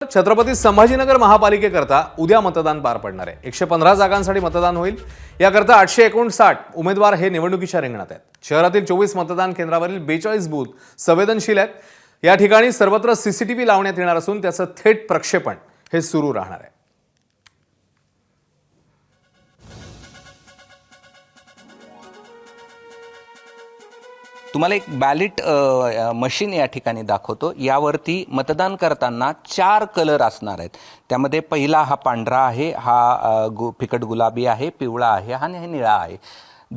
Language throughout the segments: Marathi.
छत्रपती संभाजीनगर महापालिकेकरता उद्या मतदान पार पडणार आहे। 115 जागांसाठी मतदान होईल। याकरता 859 उमेदवार हे निवडणुकीच्या रिंगणात आहेत। शहरातील 24 मतदान केंद्रावरील 42 बूथ संवेदनशील आहेत। या ठिकाणी सर्वत्र सीसीटीव्ही लावण्यात येणार असून त्याचं थेट प्रक्षेपण हे सुरू राहणार आहे। तुम्हाला एक बॅलेट मशीन या ठिकाणी दाखवतो। यावरती मतदान करताना 4 कलर असणार आहेत। त्यामध्ये पहिला हा पांढरा आहे, हा फिकट गुलाबी आहे, पिवळा आहे आणि हा निळा आहे।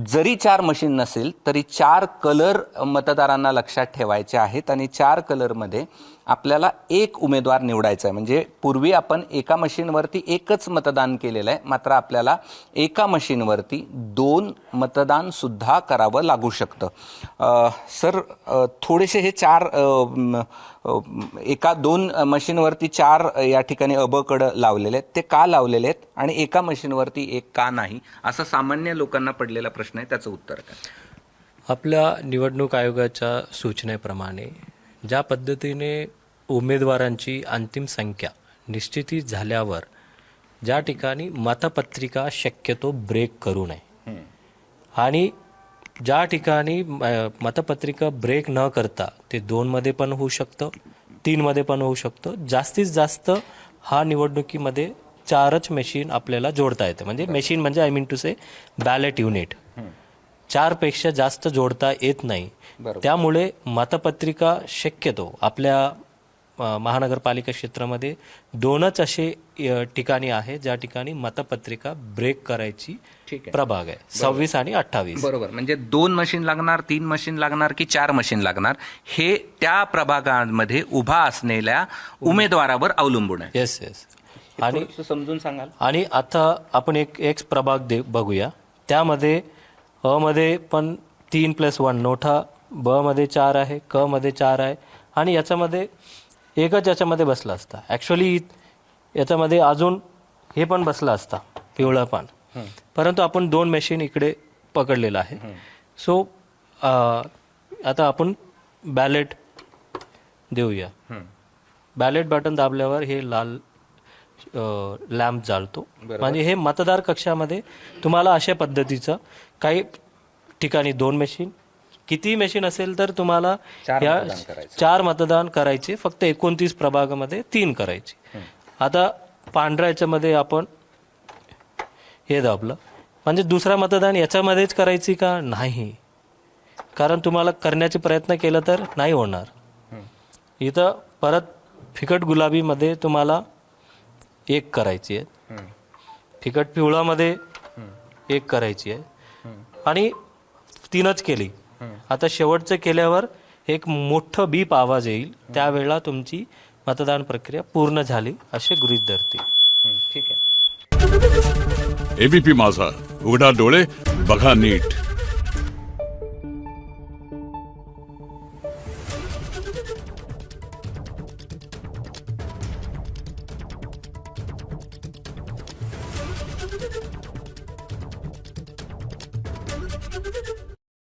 जरी 4 मशीन नसेल तरी 4 कलर मतदारांना लक्षात ठेवायचे आहेत आणि 4 कलरमध्ये आपल्याला एक उमेदवार निवडायचा आहे। म्हणजे पूर्वी आपण एका मशीनवरती एकच मतदान केलेलं आहे, मात्र आपल्याला एका मशीनवरती 2 मतदान सुद्धा करावं लागू शकतं। सर, थोडेसे हे 4 एका 2 मशीनवरती 4 या ठिकाणी अबकड लावलेले आहेत, ते का लावलेले आहेत आणि एका मशीनवरती एक का नाही, असा सामान्य लोकांना पडलेला प्रश्न आहे। त्याचं उत्तर काय? आपल्या निवडणूक आयोगाच्या सूचनेप्रमाणे ज्या पद्धतीने उमेदवारांची अंतिम संख्या निश्चित झाल्यावर ज्या ठिकाणी मतपत्रिका शक्यतो ब्रेक करू नये आणि ज्या ठिकाणी मतपत्रिका ब्रेक न करता ते 2 मध्ये पण होऊ शकतं, 3 मध्ये पण होऊ शकतं। जास्तीत जास्त हा निवडणुकीमध्ये 4च मशीन आपल्याला जोडता येते। म्हणजे मशीन म्हणजे I mean to say ballot unit 4 पेक्षा जास्त जोडता येत नाही। त्यामुळे मतपत्रिका शक्यतो आपल्या महानगरपालिका क्षेत्रामध्ये 2च असे ठिकाणी आहे ज्या ठिकाणी मतपत्रिका ब्रेक करायची प्रभाग आहे, 26 आणि 28। बरोबर, म्हणजे 2 मशीन लागणार, 3 मशीन लागणार की 4 मशीन लागणार हे त्या प्रभागामध्ये उभा असलेल्या उमेदवारावर अवलंबून आहे। Yes yes. आणि समजून सांगाल? आणि आता आपण एक प्रभाग बघूया। त्यामध्ये अ मध्ये पण 3+1 नोटा, ब मध्ये 4 आहे, क मध्ये 4 आहे आणि याच्यामध्ये एकच याच्यामध्ये बसला असता। ॲक्च्युअली याच्यामध्ये अजून हे पण बसला असता, पिवळा पण, परंतु आपण 2 मशीन इकडे पकडलेला आहे। सो आता आपण बॅलेट देऊया। बॅलेट बटन दाबल्यावर हे लाल लॅम्प जाळतो। म्हणजे हे मतदार कक्षामध्ये तुम्हाला अशा पद्धतीचं काही ठिकाणी 2 मशीन, किती मशीन असेल तर तुम्हाला 4 मतदान करायचे। फक्त 29 प्रभागामध्ये 3 करायचे। आता पांढऱ्या याच्यामध्ये आपण हे दाबलं म्हणजे दुसरा मतदान याच्यामध्येच करायची का नाही, कारण तुम्हाला करण्याचे प्रयत्न केलं तर नाही होणार। इथं परत फिकट गुलाबीमध्ये तुम्हाला 1 करायची आहे, फिकट पिवळामध्ये 1 करायची आहे आणि 3च केली। आता शेवटचं केल्यावर एक मोठं बीप आवाज येईल, त्यावेळेला तुमची मतदान प्रक्रिया पूर्ण झाली असे गृहीत धरते। ठीक आहे। एबीपी माझा, उघडा डोळे बघा नीट।